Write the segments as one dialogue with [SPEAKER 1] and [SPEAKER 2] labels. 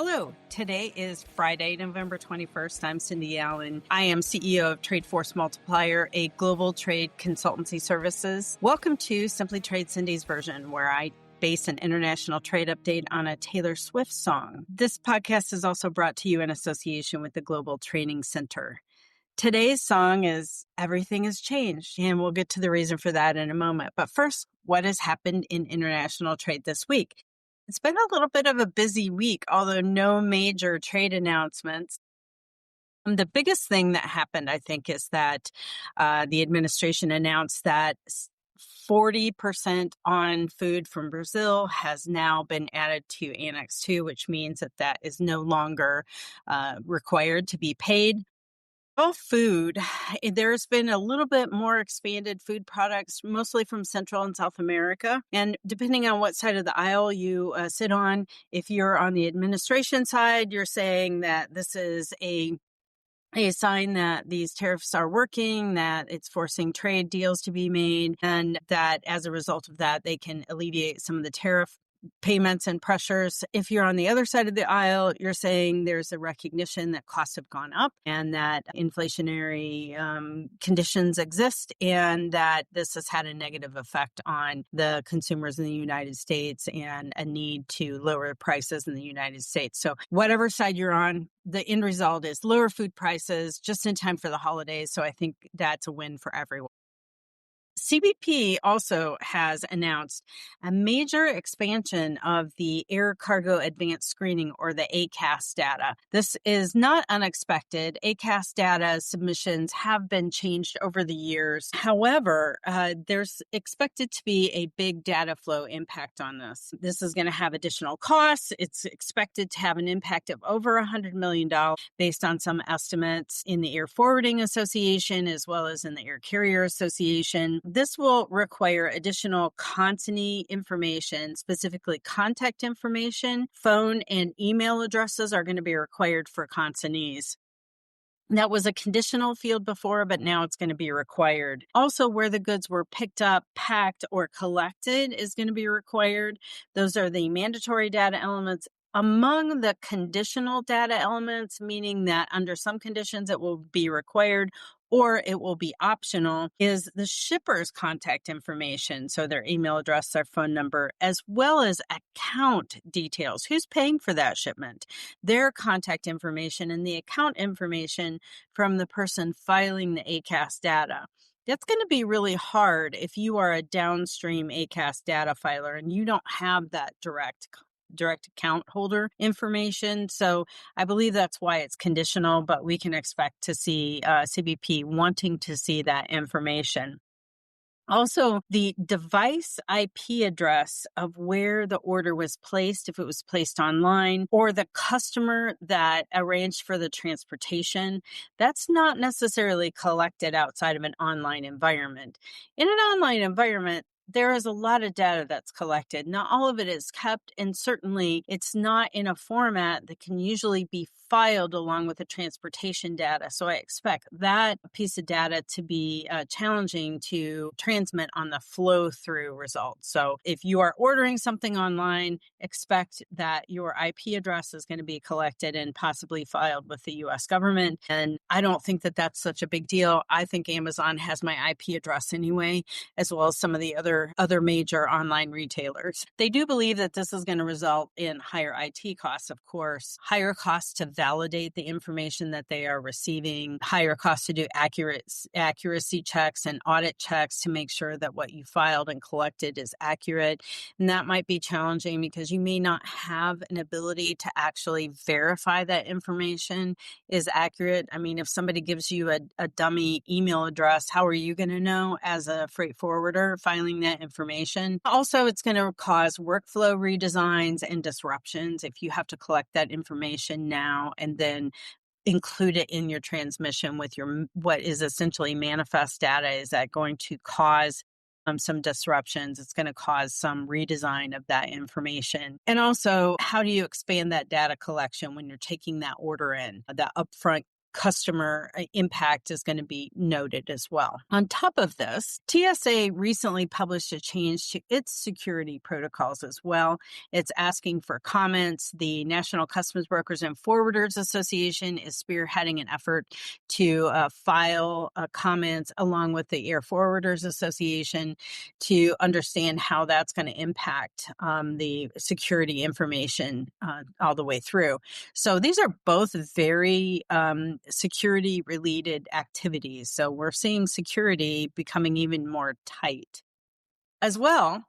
[SPEAKER 1] Hello. Today is Friday, November 21st. I'm Cindy Allen. I am CEO of Trade Force Multiplier, a global trade consultancy services. Welcome to Simply Trade Cindy's version, where I base an international trade update on a Taylor Swift song. This podcast is also brought to you in association with the Global Training Center. Today's song is Everything Has Changed, and we'll get to the reason for that in a moment. But first, what has happened in international trade this week? It's been a little bit of a busy week, although no major trade announcements. The biggest thing that happened, I think, is that the administration announced that 40% on food from Brazil has now been added to Annex 2, which means that that is no longer required to be paid. Well, food, there's been a little bit more expanded food products, mostly from Central and South America. And depending on what side of the aisle you sit on, if you're on the administration side, you're saying that this is a sign that these tariffs are working, that it's forcing trade deals to be made, and that as a result of that, they can alleviate some of the tariff payments and pressures. If you're on the other side of the aisle, you're saying there's a recognition that costs have gone up and that inflationary conditions exist and that this has had a negative effect on the consumers in the United States and a need to lower prices in the United States. So whatever side you're on, the end result is lower food prices just in time for the holidays. So I think that's a win for everyone. CBP also has announced a major expansion of the Air Cargo Advanced Screening, or the ACAS data. This is not unexpected. ACAS data submissions have been changed over the years. However, there's expected to be a big data flow impact on this. This is going to have additional costs. It's expected to have an impact of over $100 million based on some estimates in the Air Forwarding Association as well as in the Air Carrier Association. This will require additional consignee information, specifically contact information. Phone and email addresses are going to be required for consignees. That was a conditional field before, but now it's going to be required. Also, where the goods were picked up, packed, or collected is going to be required. Those are the mandatory data elements. Among the conditional data elements, meaning that under some conditions it will be required or it will be optional, is the shipper's contact information. So their email address, their phone number, as well as account details. Who's paying for that shipment? Their contact information and the account information from the person filing the ACAS data. That's going to be really hard if you are a downstream ACAS data filer and you don't have that direct account holder information. So I believe that's why it's conditional, but we can expect to see CBP wanting to see that information. Also, the device IP address of where the order was placed, if it was placed online, or the customer that arranged for the transportation, that's not necessarily collected outside of an online environment. In an online environment, there is a lot of data that's collected. Not all of it is kept, and certainly it's not in a format that can usually be filed along with the transportation data. So I expect that piece of data to be challenging to transmit on the flow through results. So if you are ordering something online, expect that your IP address is going to be collected and possibly filed with the US government. And I don't think that that's such a big deal. I think Amazon has my IP address anyway, as well as some of the other major online retailers. They do believe that this is going to result in higher IT costs, of course, higher costs to validate the information that they are receiving, higher costs to do accuracy checks and audit checks to make sure that what you filed and collected is accurate. And that might be challenging because you may not have an ability to actually verify that information is accurate. I mean, if somebody gives you a dummy email address, how are you going to know as a freight forwarder filing that information? Also, it's going to cause workflow redesigns and disruptions if you have to collect that information now and then include it in your transmission with your what is essentially manifest data. Is that going to cause some disruptions? It's going to cause some redesign of that information. And also, how do you expand that data collection when you're taking that order in? That upfront customer impact is going to be noted as well. On top of this, TSA recently published a change to its security protocols as well. It's asking for comments. The National Customs Brokers and Forwarders Association is spearheading an effort to file comments along with the Air Forwarders Association to understand how that's going to impact the security information all the way through. So these are both very security related activities. So we're seeing security becoming even more tight. As well,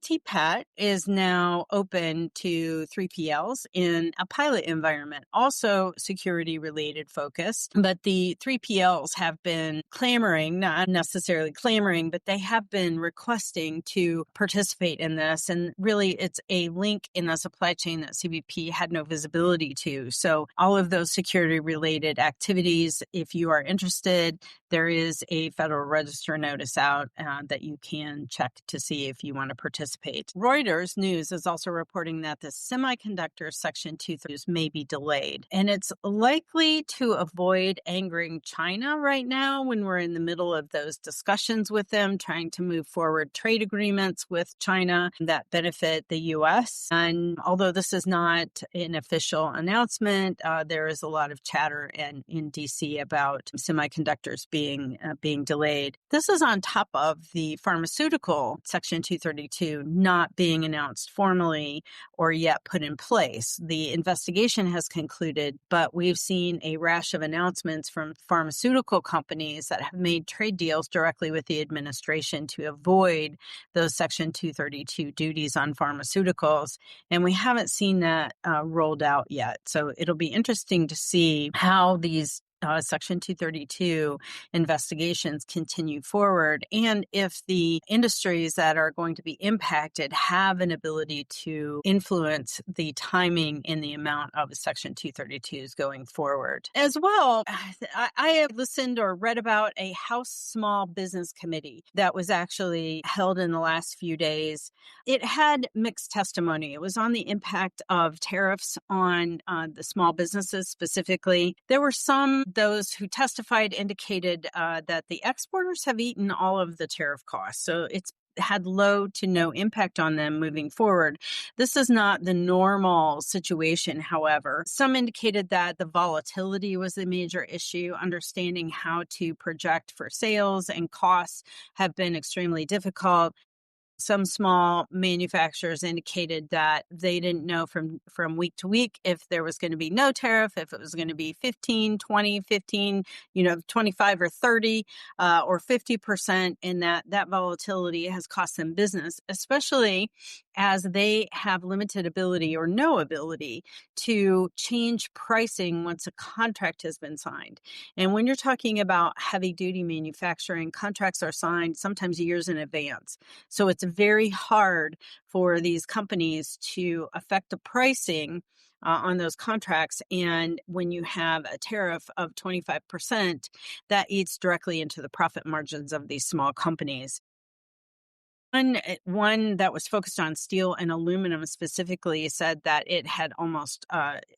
[SPEAKER 1] TPAT is now open to 3PLs in a pilot environment, also security related focus. But the 3PLs have been clamoring, not necessarily clamoring, but they have been requesting to participate in this. And really, it's a link in the supply chain that CBP had no visibility to. So all of those security related activities, if you are interested, there is a Federal Register notice out that you can check to see if you want to participate. Reuters News is also reporting that the semiconductor Section 232 may be delayed, and it's likely to avoid angering China right now when we're in the middle of those discussions with them, trying to move forward trade agreements with China that benefit the U.S. And although this is not an official announcement, there is a lot of chatter in D.C. about semiconductors being delayed. This is on top of the pharmaceutical Section 232 not being announced formally or yet put in place. The investigation has concluded, but we've seen a rash of announcements from pharmaceutical companies that have made trade deals directly with the administration to avoid those Section 232 duties on pharmaceuticals. And we haven't seen that rolled out yet. So it'll be interesting to see how these Section 232 investigations continue forward, and if the industries that are going to be impacted have an ability to influence the timing and the amount of Section 232s going forward. As well, I have listened or read about a House Small Business Committee that was actually held in the last few days. It had mixed testimony. It was on the impact of tariffs on the small businesses specifically. There were those who testified indicated that the exporters have eaten all of the tariff costs. So it's had low to no impact on them moving forward. This is not the normal situation, however. Some indicated that the volatility was the major issue. Understanding how to project for sales and costs have been extremely difficult. Some small manufacturers indicated that they didn't know from week to week if there was going to be no tariff, if it was going to be 15, 20, 15, 25 or 30 or 50%. And that volatility has cost them business, especially as they have limited ability or no ability to change pricing once a contract has been signed. And when you're talking about heavy duty manufacturing, contracts are signed sometimes years in advance. So it's very hard for these companies to affect the pricing on those contracts. And when you have a tariff of 25%, that eats directly into the profit margins of these small companies. One that was focused on steel and aluminum specifically said that it had almost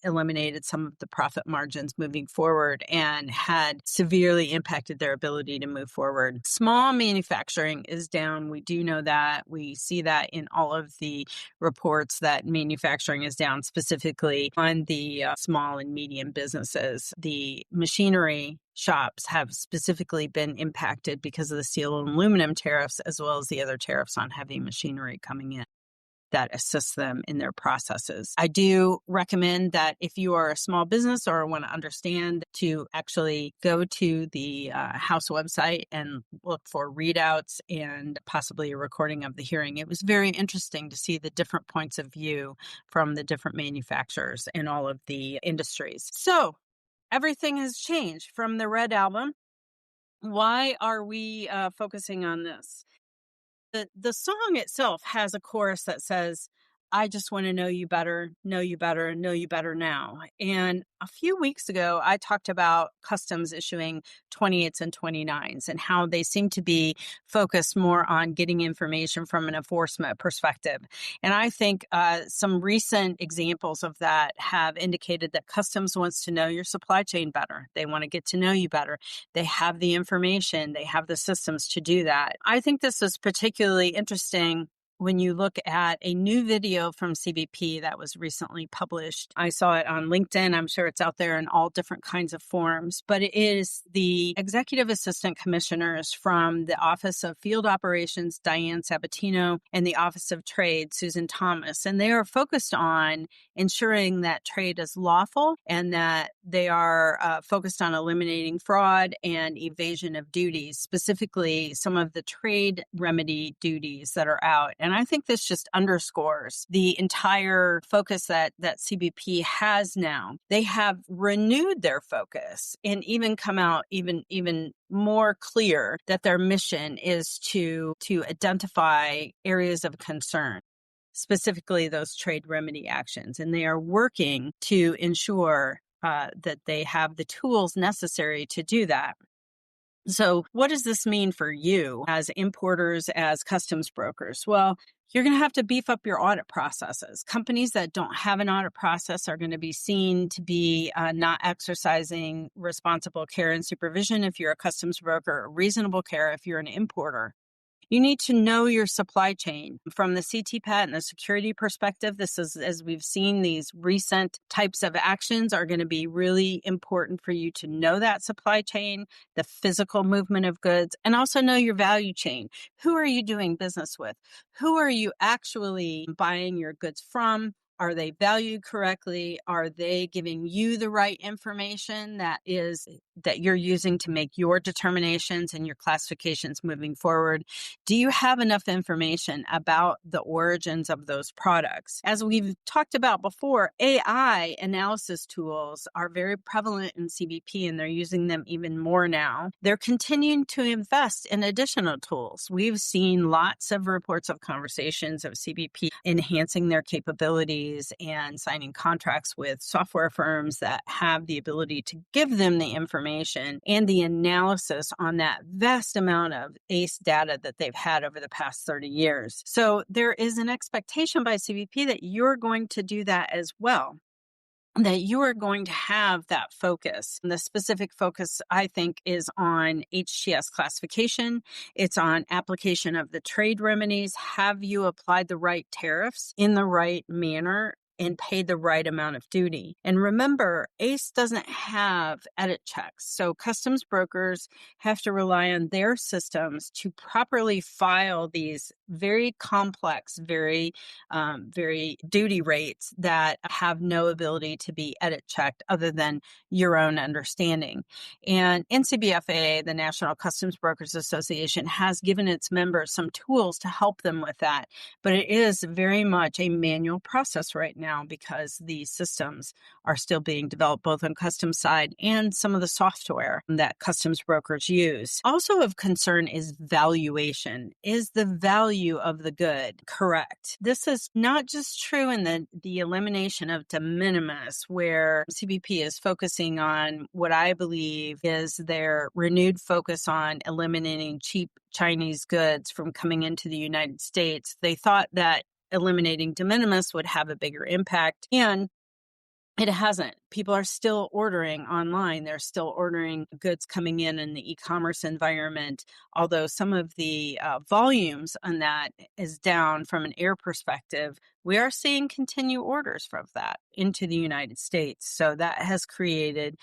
[SPEAKER 1] eliminated some of the profit margins moving forward and had severely impacted their ability to move forward. Small manufacturing is down. We do know that. We see that in all of the reports that manufacturing is down, specifically on the small and medium businesses. The machinery shops have specifically been impacted because of the steel and aluminum tariffs, as well as the other tariffs on heavy machinery coming in that assists them in their processes. I do recommend that if you are a small business or want to understand, to actually go to the House website and look for readouts and possibly a recording of the hearing. It was very interesting to see the different points of view from the different manufacturers in all of the industries. So everything has changed from the Red Album. Why are we focusing on this? The song itself has a chorus that says, I just want to know you better, know you better, know you better now. And a few weeks ago, I talked about customs issuing 28s and 29s and how they seem to be focused more on getting information from an enforcement perspective. And I think some recent examples of that have indicated that customs wants to know your supply chain better. They want to get to know you better. They have the information, they have the systems to do that. I think this is particularly interesting when you look at a new video from CBP that was recently published. I saw it on LinkedIn. I'm sure it's out there in all different kinds of forms, but it is the Executive Assistant Commissioners from the Office of Field Operations, Diane Sabatino, and the Office of Trade, Susan Thomas. And they are focused on ensuring that trade is lawful and that they are focused on eliminating fraud and evasion of duties, specifically some of the trade remedy duties that are out. And I think this just underscores the entire focus that CBP has now. They have renewed their focus and even come out even more clear that their mission is to identify areas of concern, specifically those trade remedy actions. And they are working to ensure that they have the tools necessary to do that. So what does this mean for you as importers, as customs brokers? Well, you're going to have to beef up your audit processes. Companies that don't have an audit process are going to be seen to be not exercising responsible care and supervision if you're a customs broker, or reasonable care if you're an importer. You need to know your supply chain. From the CTPAT and the security perspective, this is, as we've seen, these recent types of actions are going to be really important for you to know that supply chain, the physical movement of goods, and also know your value chain. Who are you doing business with? Who are you actually buying your goods from? Are they valued correctly? Are they giving you the right information that you're using to make your determinations and your classifications moving forward? Do you have enough information about the origins of those products? As we've talked about before, AI analysis tools are very prevalent in CBP, and they're using them even more now. They're continuing to invest in additional tools. We've seen lots of reports of conversations of CBP enhancing their capabilities and signing contracts with software firms that have the ability to give them the information and the analysis on that vast amount of ACE data that they've had over the past 30 years. So there is an expectation by CBP that you're going to do that as well, that you are going to have that focus. And the specific focus, I think, is on HTS classification. It's on application of the trade remedies. Have you applied the right tariffs in the right manner and paid the right amount of duty? And remember, ACE doesn't have edit checks. So customs brokers have to rely on their systems to properly file these very complex, very duty rates that have no ability to be edit checked other than your own understanding. And NCBFA, the National Customs Brokers Association, has given its members some tools to help them with that. But it is very much a manual process right now because the systems are still being developed both on customs side and some of the software that customs brokers use. Also of concern is valuation. Is the value of the good correct? This is not just true in the elimination of de minimis, where CBP is focusing on what I believe is their renewed focus on eliminating cheap Chinese goods from coming into the United States. They thought that eliminating de minimis would have a bigger impact, and it hasn't. People are still ordering online. They're still ordering goods coming in the e-commerce environment, although some of the volumes on that is down from an air perspective. We are seeing continued orders from that into the United States. So that has created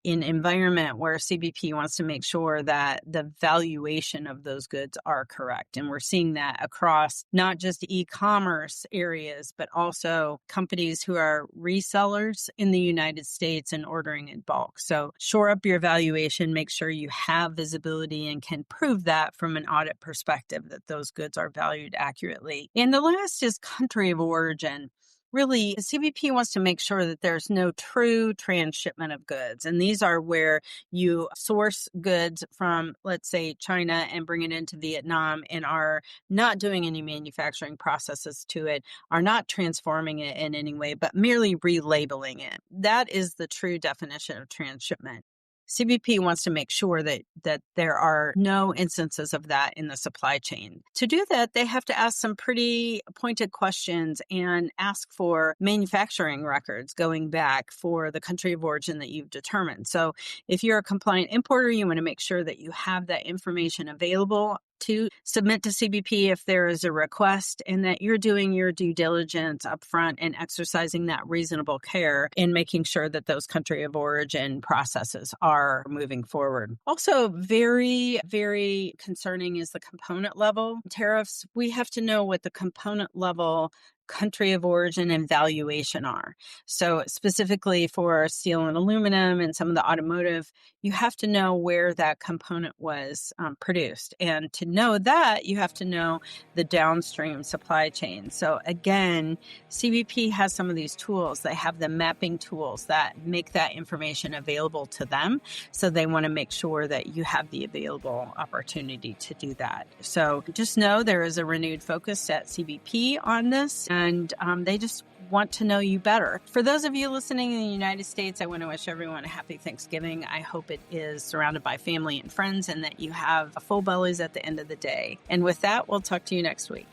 [SPEAKER 1] an environment where CBP wants to make sure that the valuation of those goods are correct. And we're seeing that across not just e-commerce areas, but also companies who are resellers in the United States and ordering in bulk. So shore up your valuation, make sure you have visibility and can prove that from an audit perspective that those goods are valued accurately. And the last is country of origin. really, the CBP wants to make sure that there's no true transshipment of goods. And these are where you source goods from, let's say, China and bring it into Vietnam and are not doing any manufacturing processes to it, are not transforming it in any way, but merely relabeling it. That is the true definition of transshipment. CBP wants to make sure that there are no instances of that in the supply chain. To do that, they have to ask some pretty pointed questions and ask for manufacturing records going back for the country of origin that you've determined. So if you're a compliant importer, you want to make sure that you have that information available to submit to CBP if there is a request, and that you're doing your due diligence upfront and exercising that reasonable care in making sure that those country of origin processes are moving forward. Also, very, very concerning is the component level tariffs. We have to know what the component level country of origin and valuation are. So specifically for steel and aluminum and some of the automotive, you have to know where that component was produced. And to know that, you have to know the downstream supply chain. So again, CBP has some of these tools. They have the mapping tools that make that information available to them. So they want to make sure that you have the available opportunity to do that. So just know there is a renewed focus at CBP on this, and they just want to know you better. For those of you listening in the United States, I want to wish everyone a happy Thanksgiving. I hope it is surrounded by family and friends and that you have full bellies at the end of the day. And with that, we'll talk to you next week.